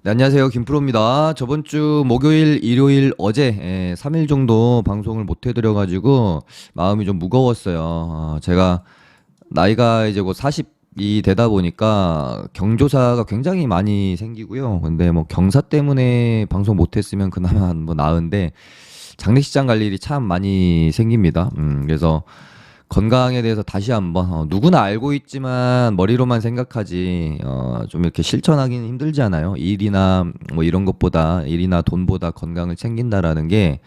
네, 안녕하세요. 김프로입니다. 저번 주 목요일, 일요일, 어제 3일 정도 방송을 못 해드려가지고 마음이 좀 무거웠어요. 제가 나이가 이제 곧 40이 되다 보니까 경조사가 굉장히 많이 생기고요. 근데 뭐 경사 때문에 방송 못 했으면 그나마 뭐 나은데 장례식장 갈 일이 참 많이 생깁니다. 그래서 건강에 대해서 다시 한번 누구나 알고 있지만 머리로만 생각하지 좀 이렇게 실천하기는 힘들잖아요. 일이나 뭐 이런 것보다 일이나 돈보다 건강을 챙긴다라는 게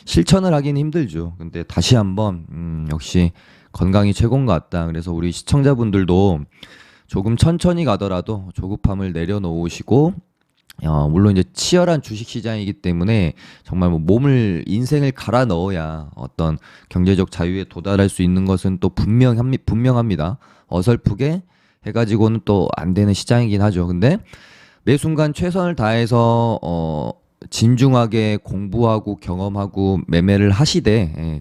실천을 하기는 힘들죠. 근데 다시 한번 역시 건강이 최고인 것 같다. 그래서 우리 시청자분들도 조금 천천히 가더라도 조급함을 내려놓으시고 물론 이제 치열한 주식 시장이기 때문에 정말 뭐 몸을 인생을 갈아 넣어야 어떤 경제적 자유에 도달할 수 있는 것은 또 분명합니다. 어설프게 해가지고는 또 안 되는 시장이긴 하죠. 근데 매 순간 최선을 다해서 진중하게 공부하고 경험하고 매매를 하시되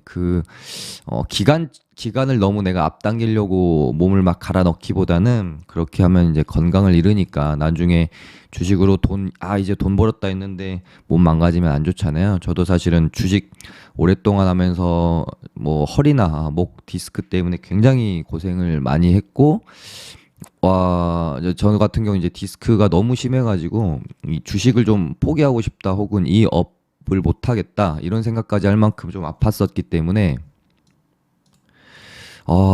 기간을 너무 내가 앞당기려고 몸을 막 갈아 넣기보다는 그렇게 하면 이제 건강을 잃으니까 나중에 주식으로 이제 돈 벌었다 했는데 몸 망가지면 안 좋잖아요. 저도 사실은 주식 오랫동안 하면서 뭐 허리나 목 디스크 때문에 굉장히 고생을 많이 했고 저 같은 경우 이제 디스크가 너무 심해가지고 이 주식을 좀 포기하고 싶다 혹은 이 업을 못 하겠다 이런 생각까지 할 만큼 좀 아팠었기 때문에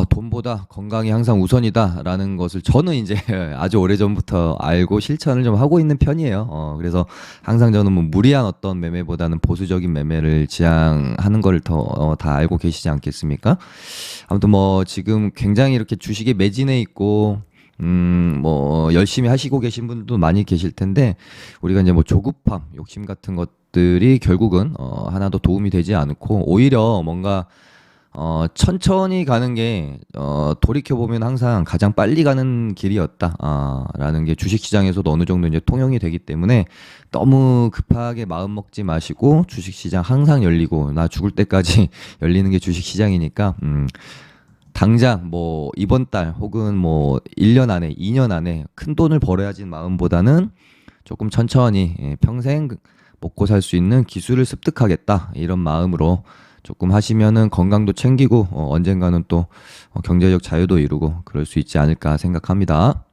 돈보다 건강이 항상 우선이다라는 것을 저는 이제 아주 오래전부터 알고 실천을 좀 하고 있는 편이에요. 그래서 항상 저는 뭐 무리한 어떤 매매보다는 보수적인 매매를 지향하는 걸 다 알고 계시지 않겠습니까? 아무튼 뭐 지금 굉장히 이렇게 주식에 매진해 있고 뭐 열심히 하시고 계신 분들도 많이 계실 텐데 우리가 이제 뭐 조급함, 욕심 같은 것들이 결국은 하나도 도움이 되지 않고 오히려 뭔가 천천히 가는 게 돌이켜보면 항상 가장 빨리 가는 길이었다 라는 게 주식시장에서도 어느 정도 이제 통용이 되기 때문에 너무 급하게 마음 먹지 마시고 주식시장 항상 열리고 나 죽을 때까지 열리는 게 주식시장이니까 당장 뭐 이번 달 혹은 뭐 1년 안에 2년 안에 큰 돈을 벌어야지 마음보다는 조금 천천히 평생 먹고 살 수 있는 기술을 습득하겠다 이런 마음으로 조금 하시면은 건강도 챙기고 언젠가는 또 경제적 자유도 이루고 그럴 수 있지 않을까 생각합니다.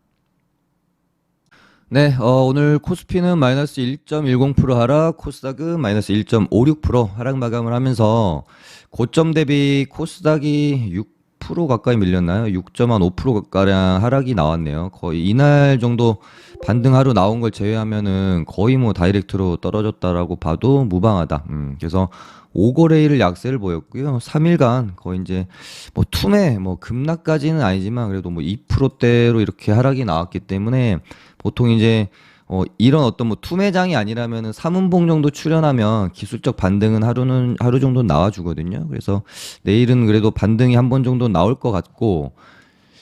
네, 오늘 코스피는 마이너스 1.10% 하락, 코스닥은 마이너스 1.56% 하락 마감을 하면서 고점 대비 코스닥이 6% 가까이 밀렸나요? 6.5% 가량 하락이 나왔네요. 거의 이날 정도 반등 하루 나온 걸 제외하면은 거의 뭐 다이렉트로 떨어졌다라고 봐도 무방하다. 그래서 5거래일 약세를 보였고요. 3일간 거의 이제 뭐 투매 뭐 급락까지는 아니지만 그래도 뭐 2%대로 이렇게 하락이 나왔기 때문에 보통 이제 이런 어떤 뭐 투매장이 아니라면은 3분봉 정도 출현하면 기술적 반등은 하루 정도 나와주거든요. 그래서 내일은 그래도 반등이 한 번 정도 나올 것 같고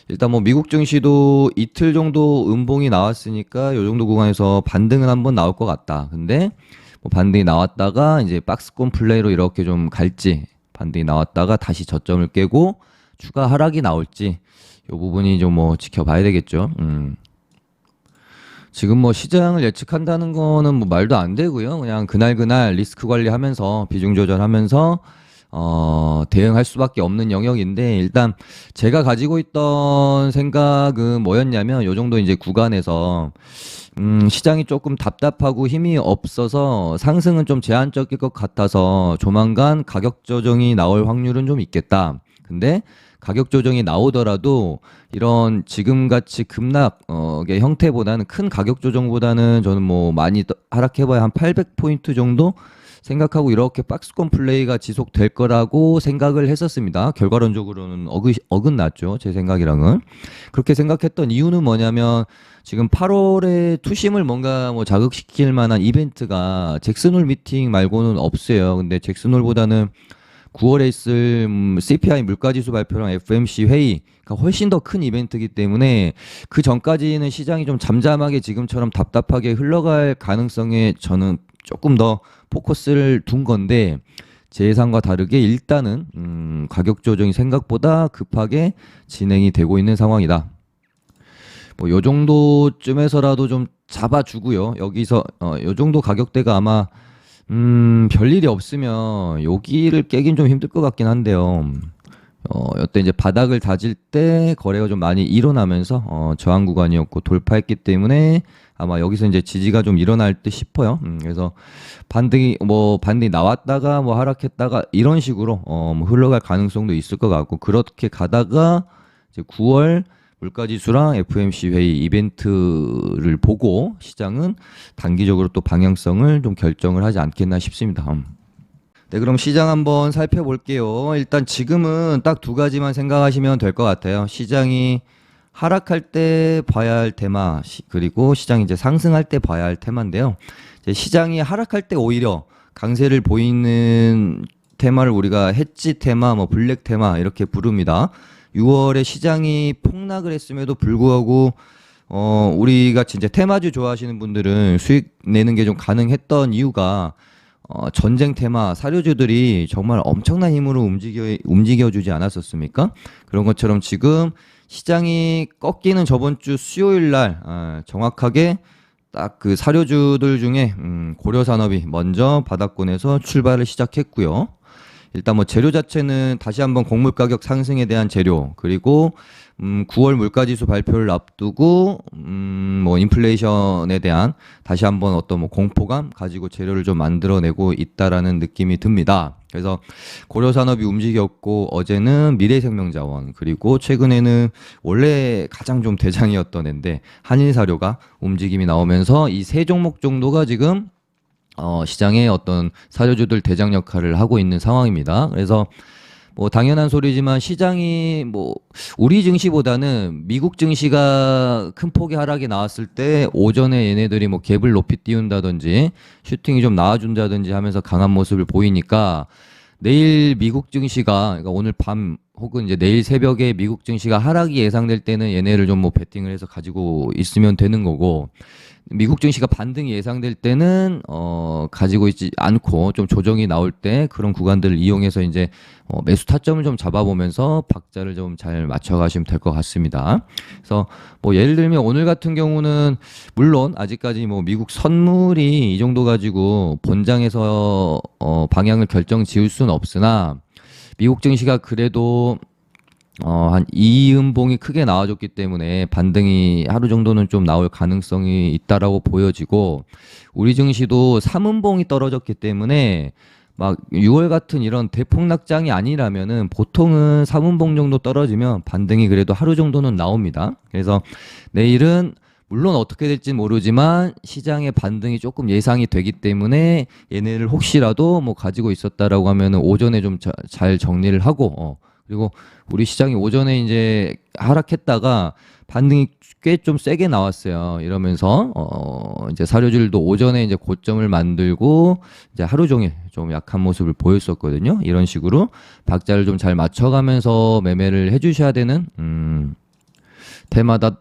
일단 뭐 미국 증시도 이틀 정도 음봉이 나왔으니까 요 정도 구간에서 반등은 한 번 나올 것 같다. 근데 뭐 반등이 나왔다가 이제 박스권 플레이로 이렇게 좀 갈지 반등이 나왔다가 다시 저점을 깨고 추가 하락이 나올지 요 부분이 좀 뭐 지켜봐야 되겠죠. 지금 뭐 시장을 예측한다는 거는 뭐 말도 안 되고요. 그냥 그날 리스크 관리하면서 비중 조절하면서 대응할 수밖에 없는 영역인데 일단 제가 가지고 있던 생각은 뭐였냐면 요 정도 이제 구간에서 시장이 조금 답답하고 힘이 없어서 상승은 좀 제한적일 것 같아서 조만간 가격 조정이 나올 확률은 좀 있겠다. 근데 가격 조정이 나오더라도 이런 지금같이 급락의 형태보다는 큰 가격 조정보다는 저는 뭐 많이 하락해봐야 한 800포인트 정도 생각하고 이렇게 박스권 플레이가 지속될 거라고 생각을 했었습니다. 결과론적으로는 어긋났죠. 제 생각이랑은. 그렇게 생각했던 이유는 뭐냐면 지금 8월에 투심을 뭔가 뭐 자극시킬 만한 이벤트가 잭슨홀 미팅 말고는 없어요. 근데 잭슨홀보다는 9월에 있을 CPI 물가지수 발표랑 FMC 회의가 훨씬 더 큰 이벤트이기 때문에 그 전까지는 시장이 좀 잠잠하게 지금처럼 답답하게 흘러갈 가능성에 저는 조금 더 포커스를 둔 건데 제 예상과 다르게 일단은 가격 조정이 생각보다 급하게 진행이 되고 있는 상황이다. 뭐 요 정도쯤에서라도 좀 잡아주고요. 여기서 요 정도 가격대가 아마 별일이 없으면 여기를 깨긴 좀 힘들 것 같긴 한데요. 여태 이제 바닥을 다질 때 거래가 좀 많이 일어나면서 저항 구간이었고 돌파했기 때문에 아마 여기서 이제 지지가 좀 일어날 듯 싶어요. 그래서 반등이 나왔다가 뭐 하락했다가 이런 식으로 뭐 흘러갈 가능성도 있을 것 같고, 그렇게 가다가 이제 9월 물가지수랑 FOMC 회의 이벤트를 보고 시장은 단기적으로 또 방향성을 좀 결정을 하지 않겠나 싶습니다. 네, 그럼 시장 한번 살펴볼게요. 일단 지금은 딱 두 가지만 생각하시면 될 것 같아요. 시장이 하락할 때 봐야 할 테마, 그리고 시장이 이제 상승할 때 봐야 할 테마인데요. 이제 시장이 하락할 때 오히려 강세를 보이는 테마를 우리가 해지 테마, 뭐 블랙 테마 이렇게 부릅니다. 6월에 시장이 폭락을 했음에도 불구하고 우리 같이 이제 테마주 좋아하시는 분들은 수익 내는 게 좀 가능했던 이유가 전쟁 테마 사료주들이 정말 엄청난 힘으로 움직여주지 않았었습니까? 그런 것처럼 지금 시장이 꺾이는 저번 주 수요일 날 정확하게 딱 그 사료주들 중에 고려산업이 먼저 바닥권에서 출발을 시작했고요. 일단 뭐 재료 자체는 다시 한번 곡물 가격 상승에 대한 재료, 그리고 9월 물가지수 발표를 앞두고 뭐 인플레이션에 대한 다시 한번 어떤 뭐 공포감 가지고 재료를 좀 만들어내고 있다라는 느낌이 듭니다. 그래서 고려산업이 움직였고, 어제는 미래생명자원, 그리고 최근에는 원래 가장 좀 대장이었던 앤데 한일사료가 움직임이 나오면서 이 세 종목 정도가 지금 시장의 어떤 사료주들 대장 역할을 하고 있는 상황입니다. 그래서 뭐 당연한 소리지만 시장이 뭐 우리 증시보다는 미국 증시가 큰 폭의 하락이 나왔을 때 오전에 얘네들이 뭐 갭을 높이 띄운다든지 슈팅이 좀 나와준다든지 하면서 강한 모습을 보이니까, 내일 미국 증시가, 그러니까 오늘 밤 혹은 이제 내일 새벽에 미국 증시가 하락이 예상될 때는 얘네를 좀 뭐 베팅을 해서 가지고 있으면 되는 거고, 미국 증시가 반등이 예상될 때는 가지고 있지 않고 좀 조정이 나올 때 그런 구간들을 이용해서 이제 매수 타점을 좀 잡아보면서 박자를 좀 잘 맞춰가시면 될 것 같습니다. 그래서 뭐 예를 들면 오늘 같은 경우는 물론 아직까지 뭐 미국 선물이 이 정도 가지고 본장에서 방향을 결정 지을 수는 없으나, 미국 증시가 그래도 한 2음봉이 크게 나와줬기 때문에 반등이 하루 정도는 좀 나올 가능성이 있다라고 보여지고, 우리 증시도 3음봉이 떨어졌기 때문에 막 6월 같은 이런 대폭락장이 아니라면은 보통은 3음봉 정도 떨어지면 반등이 그래도 하루 정도는 나옵니다. 그래서 내일은 물론 어떻게 될지 모르지만 시장의 반등이 조금 예상이 되기 때문에 얘네를 혹시라도 뭐 가지고 있었다라고 하면은 오전에 좀 잘 정리를 하고, 그리고 우리 시장이 오전에 이제 하락했다가 반등이 꽤 좀 세게 나왔어요. 이러면서 이제 사료주들도 오전에 이제 고점을 만들고 이제 하루 종일 좀 약한 모습을 보였었거든요. 이런 식으로 박자를 좀 잘 맞춰가면서 매매를 해주셔야 되는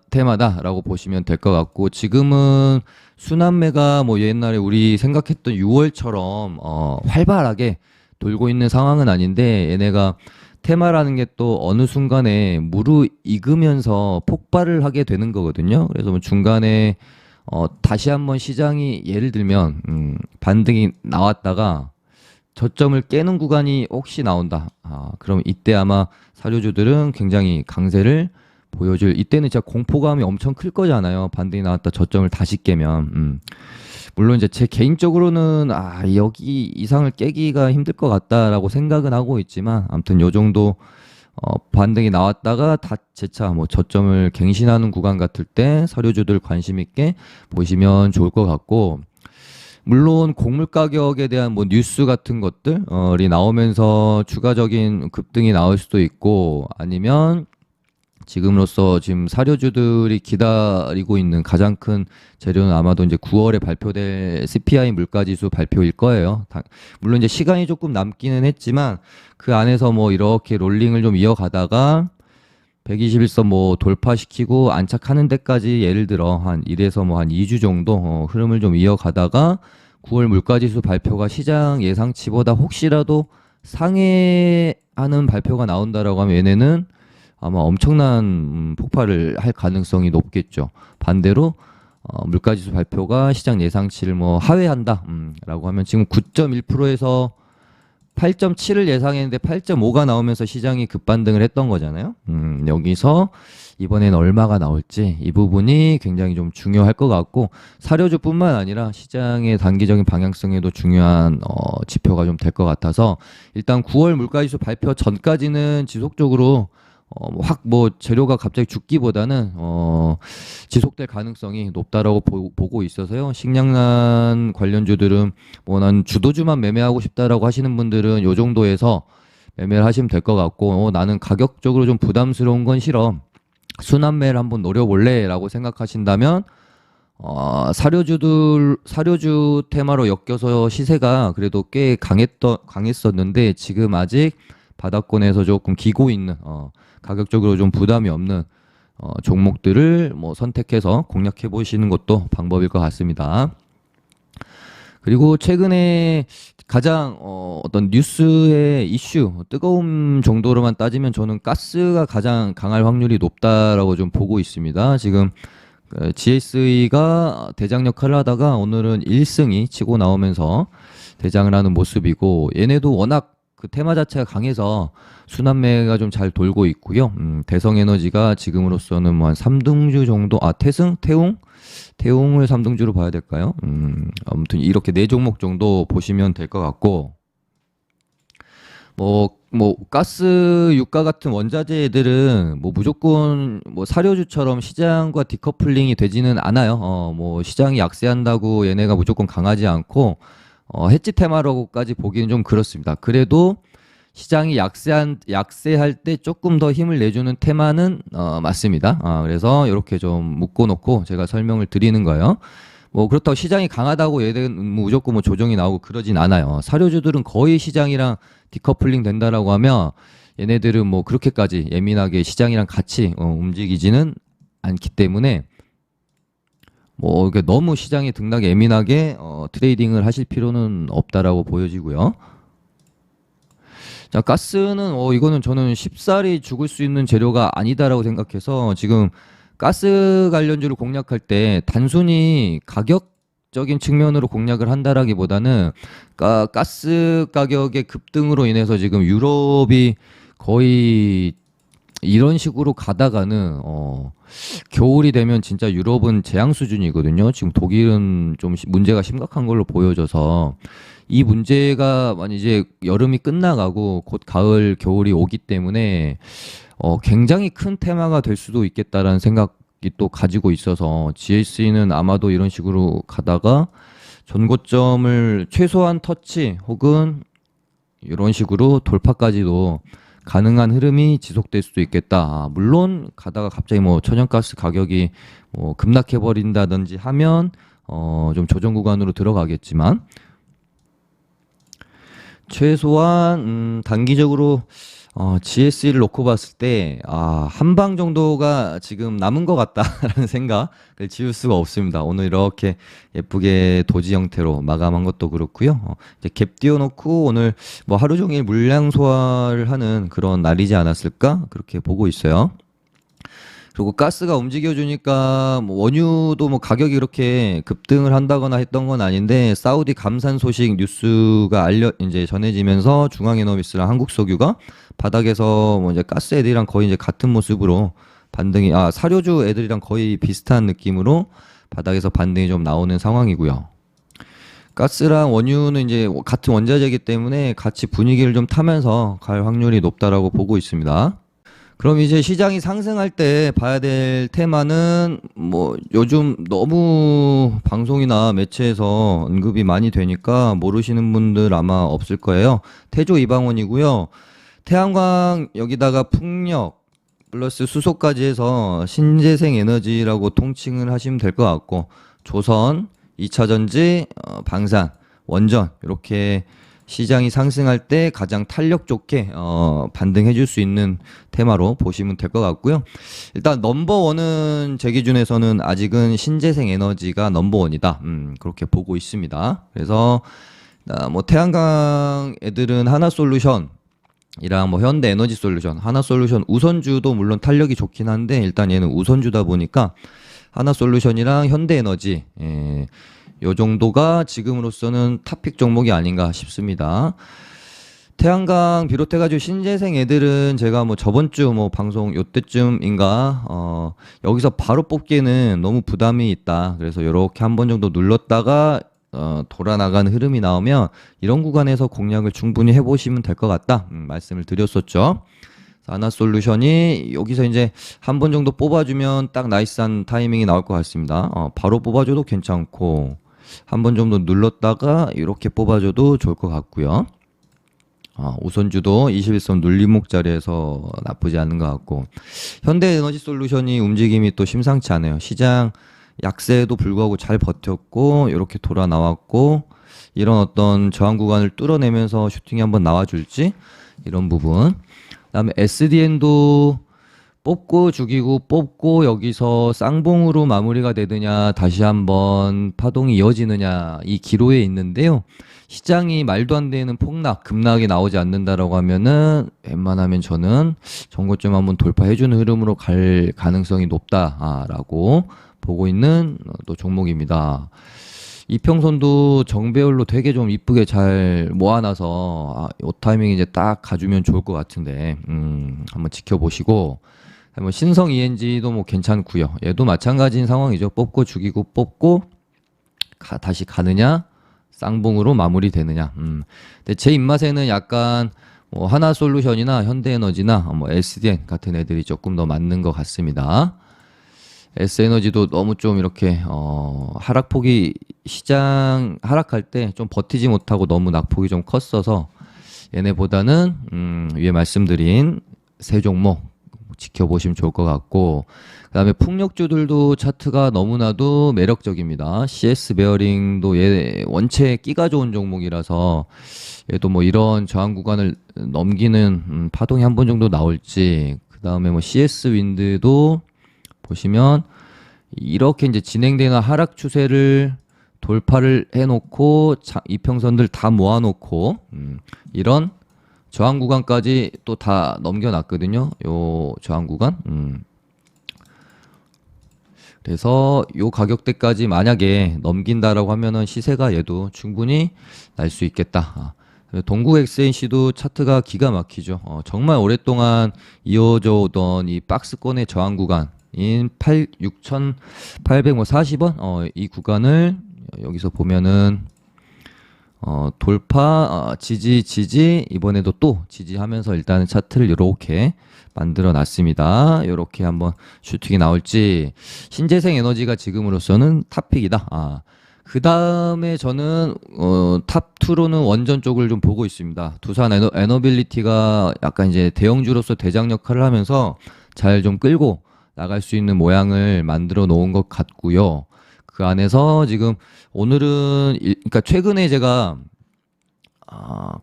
테마다라고 보시면 될 것 같고, 지금은 순환매가 뭐 옛날에 우리 생각했던 6월처럼 활발하게 돌고 있는 상황은 아닌데, 얘네가 테마라는 게 또 어느 순간에 무르익으면서 폭발을 하게 되는 거거든요. 그래서 뭐 중간에 다시 한번 시장이 예를 들면 반등이 나왔다가 저점을 깨는 구간이 혹시 나온다. 그럼 이때 아마 사료주들은 굉장히 강세를 보여줄, 이때는 진짜 공포감이 엄청 클 거잖아요. 반등이 나왔다 저점을 다시 깨면. 물론 이제 제 개인적으로는 여기 이상을 깨기가 힘들 것 같다라고 생각은 하고 있지만, 아무튼 요 정도 반등이 나왔다가 다 재차 뭐 저점을 갱신하는 구간 같을 때 사료주들 관심 있게 보시면 좋을 것 같고, 물론 곡물 가격에 대한 뭐 뉴스 같은 것들이 나오면서 추가적인 급등이 나올 수도 있고, 아니면 지금으로서 지금 사료주들이 기다리고 있는 가장 큰 재료는 아마도 이제 9월에 발표될 CPI 물가지수 발표일 거예요. 물론 이제 시간이 조금 남기는 했지만 그 안에서 뭐 이렇게 롤링을 좀 이어가다가 121선 뭐 돌파시키고 안착하는 데까지 예를 들어 한 이래서 뭐 한 2주 정도 흐름을 좀 이어가다가 9월 물가지수 발표가 시장 예상치보다 혹시라도 상회하는 발표가 나온다라고 하면 얘네는 아마 엄청난 폭발을 할 가능성이 높겠죠. 반대로 물가지수 발표가 시장 예상치를 뭐 하회한다, 라고 하면 지금 9.1%에서 8.7을 예상했는데 8.5가 나오면서 시장이 급반등을 했던 거잖아요. 여기서 이번엔 얼마가 나올지 이 부분이 굉장히 좀 중요할 것 같고, 사료주뿐만 아니라 시장의 단기적인 방향성에도 중요한 지표가 좀 될 것 같아서, 일단 9월 물가지수 발표 전까지는 지속적으로 확 뭐 재료가 갑자기 죽기보다는 지속될 가능성이 높다라고 보고 있어서요. 식량난 관련주들은 뭐 난 주도주만 매매하고 싶다라고 하시는 분들은 요 정도에서 매매를 하시면 될 것 같고, 나는 가격적으로 좀 부담스러운 건 싫어, 순환매를 한번 노려볼래라고 생각하신다면 사료주 테마로 엮여서 시세가 그래도 꽤 강했었는데 지금 아직 바닥권에서 조금 기고 있는, 가격적으로 좀 부담이 없는 종목들을 뭐 선택해서 공략해 보시는 것도 방법일 것 같습니다. 그리고 최근에 가장 어떤 뉴스의 이슈, 뜨거움 정도로만 따지면 저는 가스가 가장 강할 확률이 높다라고 좀 보고 있습니다. 지금 GSE가 대장 역할을 하다가 오늘은 1승이 치고 나오면서 대장을 하는 모습이고, 얘네도 워낙 그 테마 자체가 강해서 순환매가 좀 잘 돌고 있고요. 대성에너지가 지금으로서는 뭐 한 3등주 정도, 태웅을 3등주로 봐야 될까요? 아무튼 이렇게 네 종목 정도 보시면 될 것 같고, 뭐 가스 유가 같은 원자재 애들은 뭐 무조건 뭐 사료주처럼 시장과 디커플링이 되지는 않아요. 뭐 시장이 약세한다고 얘네가 무조건 강하지 않고, 해지 테마라고까지 보기는 좀 그렇습니다. 그래도 시장이 약세할 때 조금 더 힘을 내주는 테마는 맞습니다. 그래서 이렇게 좀 묶어놓고 제가 설명을 드리는 거예요. 뭐 그렇다고 시장이 강하다고 얘들은 무조건 뭐 조정이 나오고 그러진 않아요. 사료주들은 거의 시장이랑 디커플링 된다라고 하면 얘네들은 뭐 그렇게까지 예민하게 시장이랑 같이 움직이지는 않기 때문에 뭐 이게 너무 시장의 등락에 예민하게 트레이딩을 하실 필요는 없다라고 보여지고요. 자, 가스는 이거는 저는 쉽사리 죽을 수 있는 재료가 아니다라고 생각해서, 지금 가스 관련주를 공략할 때 단순히 가격적인 측면으로 공략을 한다라기보다는 가스 가격의 급등으로 인해서 지금 유럽이 거의 이런 식으로 가다가는 겨울이 되면 진짜 유럽은 재앙 수준이거든요. 지금 독일은 좀 문제가 심각한 걸로 보여져서, 이 문제가 만약 이제 여름이 끝나가고 곧 가을, 겨울이 오기 때문에 굉장히 큰 테마가 될 수도 있겠다라는 생각이 또 가지고 있어서, GSE는 아마도 이런 식으로 가다가 전고점을 최소한 터치 혹은 이런 식으로 돌파까지도 가능한 흐름이 지속될 수도 있겠다. 물론 가다가 갑자기 뭐 천연가스 가격이 뭐 급락해 버린다든지 하면 좀 조정 구간으로 들어가겠지만, 최소한 단기적으로 GSE를 놓고 봤을 때 한방 정도가 지금 남은 것 같다라는 생각을 지울 수가 없습니다. 오늘 이렇게 예쁘게 도지 형태로 마감한 것도 그렇고요. 이제 갭 띄워놓고 오늘 뭐 하루 종일 물량 소화를 하는 그런 날이지 않았을까 그렇게 보고 있어요. 그리고 가스가 움직여주니까 뭐 원유도 뭐 가격이 이렇게 급등을 한다거나 했던 건 아닌데, 사우디 감산 소식 뉴스가 이제 전해지면서 중앙에너미스랑 한국석유가 바닥에서 뭐 이제 가스 애들이랑 거의 이제 같은 모습으로 반등이, 사료주 애들이랑 거의 비슷한 느낌으로 바닥에서 반등이 좀 나오는 상황이고요. 가스랑 원유는 이제 같은 원자재이기 때문에 같이 분위기를 좀 타면서 갈 확률이 높다라고 보고 있습니다. 그럼 이제 시장이 상승할 때 봐야 될 테마는 뭐 요즘 너무 방송이나 매체에서 언급이 많이 되니까 모르시는 분들 아마 없을 거예요. 태조 이방원이고요. 태양광 여기다가 풍력 플러스 수소까지 해서 신재생 에너지라고 통칭을 하시면 될 것 같고, 조선, 2차전지, 방산, 원전 이렇게 시장이 상승할 때 가장 탄력 좋게 반등해 줄 수 있는 테마로 보시면 될 것 같고요. 일단 넘버원은 제 기준에서는 아직은 신재생 에너지가 넘버원이다, 그렇게 보고 있습니다. 그래서 뭐 태양광 애들은 하나솔루션 이랑 뭐 현대에너지솔루션, 하나솔루션 우선주도 물론 탄력이 좋긴 한데 일단 얘는 우선주다 보니까 하나솔루션이랑 현대에너지, 요 정도가 지금으로서는 탑픽 종목이 아닌가 싶습니다. 태양광 비롯해가지고 신재생 애들은 제가 뭐 저번 주 뭐 방송 요때쯤인가 여기서 바로 뽑기에는 너무 부담이 있다. 그래서 이렇게 한 번 정도 눌렀다가 돌아 나가는 흐름이 나오면 이런 구간에서 공략을 충분히 해보시면 될 것 같다. 말씀을 드렸었죠. 하나솔루션이 여기서 이제 한 번 정도 뽑아주면 딱 나이스한 타이밍이 나올 것 같습니다. 바로 뽑아줘도 괜찮고 한 번 정도 눌렀다가 이렇게 뽑아줘도 좋을 것 같고요. 우선주도 21선 눌림목 자리에서 나쁘지 않은 것 같고 현대에너지솔루션이 움직임이 또 심상치 않아요. 시장 약세에도 불구하고 잘 버텼고 이렇게 돌아 나왔고 이런 어떤 저항 구간을 뚫어내면서 슈팅이 한번 나와줄지 이런 부분. 그다음에 SDN도 뽑고 죽이고 뽑고 여기서 쌍봉으로 마무리가 되느냐 다시 한번 파동이 이어지느냐 이 기로에 있는데요. 시장이 말도 안 되는 폭락, 급락이 나오지 않는다라고 하면은 웬만하면 저는 전고점 한번 돌파해주는 흐름으로 갈 가능성이 높다라고 보고 있는 또 종목입니다. 이평선도 정배열로 되게 좀 이쁘게 잘 모아놔서 이 타이밍 이제 딱 가주면 좋을 것 같은데 한번 지켜보시고 뭐 신성 ENG도 뭐 괜찮고요. 얘도 마찬가지인 상황이죠. 뽑고 죽이고 뽑고 다시 가느냐 쌍봉으로 마무리되느냐. 근데 제 입맛에는 약간 뭐 하나솔루션이나 현대에너지나 뭐 SDN 같은 애들이 조금 더 맞는 것 같습니다. S에너지도 너무 좀 이렇게 하락폭이 시장 하락할 때 좀 버티지 못하고 너무 낙폭이 좀 컸어서 얘네보다는 위에 말씀드린 세 종목 지켜보시면 좋을 것 같고 그 다음에 풍력주들도 차트가 너무나도 매력적입니다. CS 베어링도 얘 원체 끼가 좋은 종목이라서 얘도 뭐 이런 저항 구간을 넘기는 파동이 한 번 정도 나올지 그 다음에 뭐 CS 윈드도 보시면 이렇게 이제 진행되는 하락 추세를 돌파를 해놓고 이평선들 다 모아놓고 이런 저항 구간까지 또 다 넘겨놨거든요. 요 저항 구간. 그래서 요 가격대까지 만약에 넘긴다라고 하면은 시세가 얘도 충분히 날 수 있겠다. 동국 XNC도 차트가 기가 막히죠. 정말 오랫동안 이어져 오던 이 박스권의 저항 구간인 6,840원 이 구간을 여기서 보면은 돌파 지지 이번에도 또 지지하면서 일단은 차트를 이렇게 만들어 놨습니다. 이렇게 한번 슈팅이 나올지 신재생 에너지가 지금으로서는 탑픽이다. 그 다음에 저는 탑2로는 원전 쪽을 좀 보고 있습니다. 두산 에너빌리티가 약간 이제 대형주로서 대장 역할을 하면서 잘 좀 끌고 나갈 수 있는 모양을 만들어 놓은 것 같고요. 그 안에서 지금 오늘은 그러니까 최근에 제가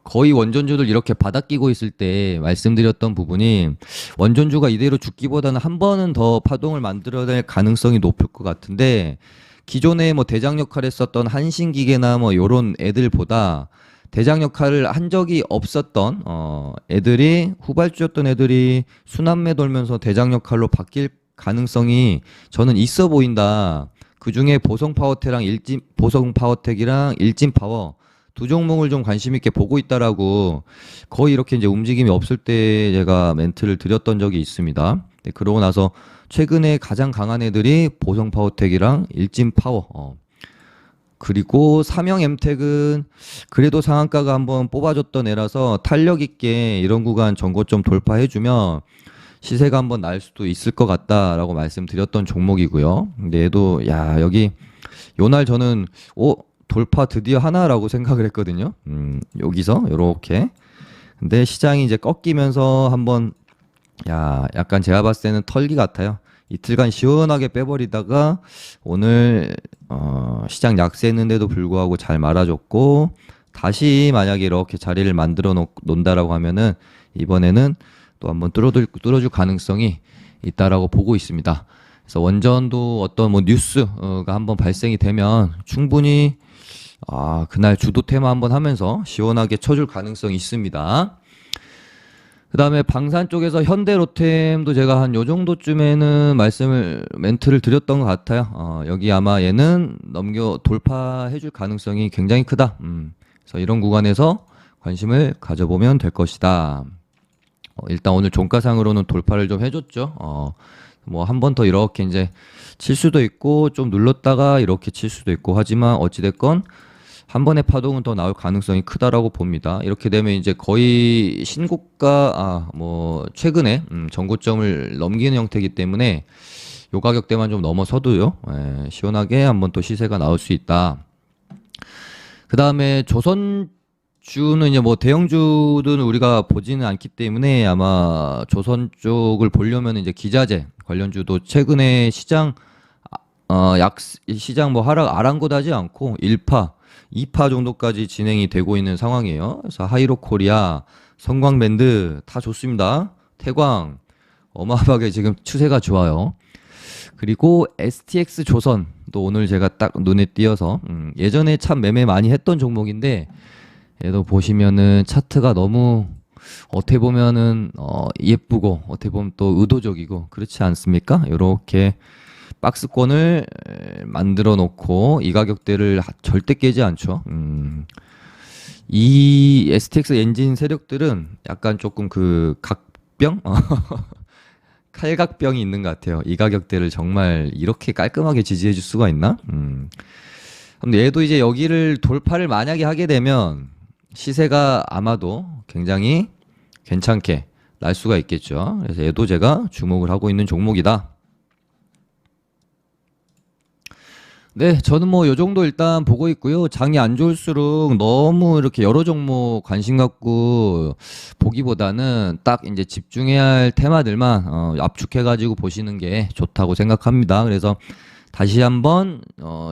거의 원전주들 이렇게 바닥 끼고 있을 때 말씀드렸던 부분이 원전주가 이대로 죽기보다는 한 번은 더 파동을 만들어낼 가능성이 높을 것 같은데 기존에 뭐 대장 역할을 했었던 한신기계나 뭐 요런 애들보다 대장 역할을 한 적이 없었던 애들이 후발주였던 애들이 순환매 돌면서 대장 역할로 바뀔 가능성이 저는 있어 보인다. 그 중에 보성파워텍이랑 일진파워 두 종목을 좀 관심 있게 보고 있다라고 거의 이렇게 이제 움직임이 없을 때 제가 멘트를 드렸던 적이 있습니다. 네, 그러고 나서 최근에 가장 강한 애들이 보성파워텍이랑 일진파워. 그리고 삼형엠텍은 그래도 상한가가 한번 뽑아줬던 애라서 탄력 있게 이런 구간 전고점 돌파해주면 시세가 한번 날 수도 있을 것 같다라고 말씀드렸던 종목이고요. 근데 얘도 여기 요날 저는 돌파 드디어 하나라고 생각을 했거든요. 여기서 요렇게. 근데 시장이 이제 꺾이면서 한번 약간 제가 봤을 때는 털기 같아요. 이틀간 시원하게 빼버리다가 오늘 시장 약세했는데도 불구하고 잘 말아줬고 다시 만약에 이렇게 자리를 만들어 놓는다라고 하면은 이번에는 또 한번 뚫어줄 가능성이 있다라고 보고 있습니다. 그래서 원전도 어떤 뭐 뉴스가 한번 발생이 되면 충분히 그날 주도 테마 한번 하면서 시원하게 쳐줄 가능성이 있습니다. 그다음에 방산 쪽에서 현대로템도 제가 한 요 정도쯤에는 멘트를 드렸던 것 같아요. 여기 아마 얘는 돌파해줄 가능성이 굉장히 크다. 그래서 이런 구간에서 관심을 가져보면 될 것이다. 일단 오늘 종가상으로는 돌파를 좀 해줬죠. 뭐 한 번 더 이렇게 이제 칠 수도 있고 좀 눌렀다가 이렇게 칠 수도 있고 하지만 어찌됐건 한 번의 파동은 더 나올 가능성이 크다라고 봅니다. 이렇게 되면 이제 거의 신고가, 뭐, 최근에, 전고점을 넘기는 형태이기 때문에 요 가격대만 좀 넘어서도요, 시원하게 한번 또 시세가 나올 수 있다. 그 다음에 조선주는 이제 뭐 대형주들은 우리가 보지는 않기 때문에 아마 조선 쪽을 보려면 이제 기자재 관련주도 최근에 시장 뭐 아랑곳하지 않고 1파, 2파 정도까지 진행이 되고 있는 상황이에요. 그래서 하이로 코리아, 성광밴드 다 좋습니다. 태광 어마어마하게 지금 추세가 좋아요. 그리고 STX 조선도 오늘 제가 딱 눈에 띄어서 예전에 참 매매 많이 했던 종목인데 얘도 보시면은 차트가 너무 어떻게 보면은 예쁘고 어떻게 보면 또 의도적이고 그렇지 않습니까? 이렇게 박스권을 만들어 놓고 이 가격대를 절대 깨지 않죠. 이 STX 엔진 세력들은 약간 조금 그 각병? 칼각병이 있는 것 같아요. 이 가격대를 정말 이렇게 깔끔하게 지지해 줄 수가 있나? 근데 얘도 이제 여기를 돌파를 만약에 하게 되면 시세가 아마도 굉장히 괜찮게 날 수가 있겠죠. 그래서 얘도 제가 주목을 하고 있는 종목이다. 네, 저는 뭐 요 정도 일단 보고 있고요. 장이 안 좋을수록 너무 이렇게 여러 종목 관심 갖고 보기보다는 딱 이제 집중해야 할 테마들만 압축해가지고 보시는 게 좋다고 생각합니다. 그래서 다시 한번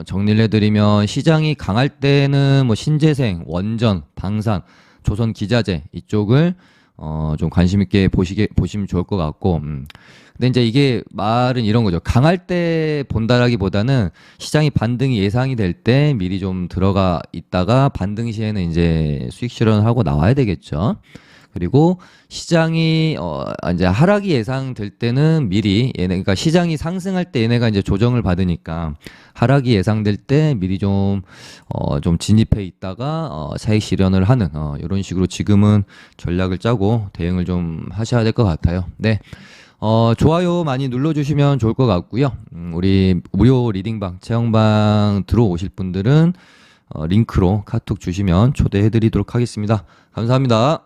정리를 해드리면 시장이 강할 때는 뭐 신재생, 원전, 방산, 조선 기자재 이쪽을 좀 관심 있게 보시면 좋을 것 같고, 근데 이제 이게 말은 이런 거죠. 강할 때 본다라기보다는 시장이 반등이 예상이 될 때 미리 좀 들어가 있다가 반등 시에는 이제 수익 실현을 하고 나와야 되겠죠. 그리고 시장이 이제 하락이 예상될 때는 미리 그러니까 시장이 상승할 때 얘네가 이제 조정을 받으니까 하락이 예상될 때 미리 좀 진입해 있다가 차익 실현을 하는 이런 식으로 지금은 전략을 짜고 대응을 좀 하셔야 될 것 같아요. 네. 좋아요 많이 눌러주시면 좋을 것 같고요. 우리 무료 리딩방, 체험방 들어오실 분들은 링크로 카톡 주시면 초대해 드리도록 하겠습니다. 감사합니다.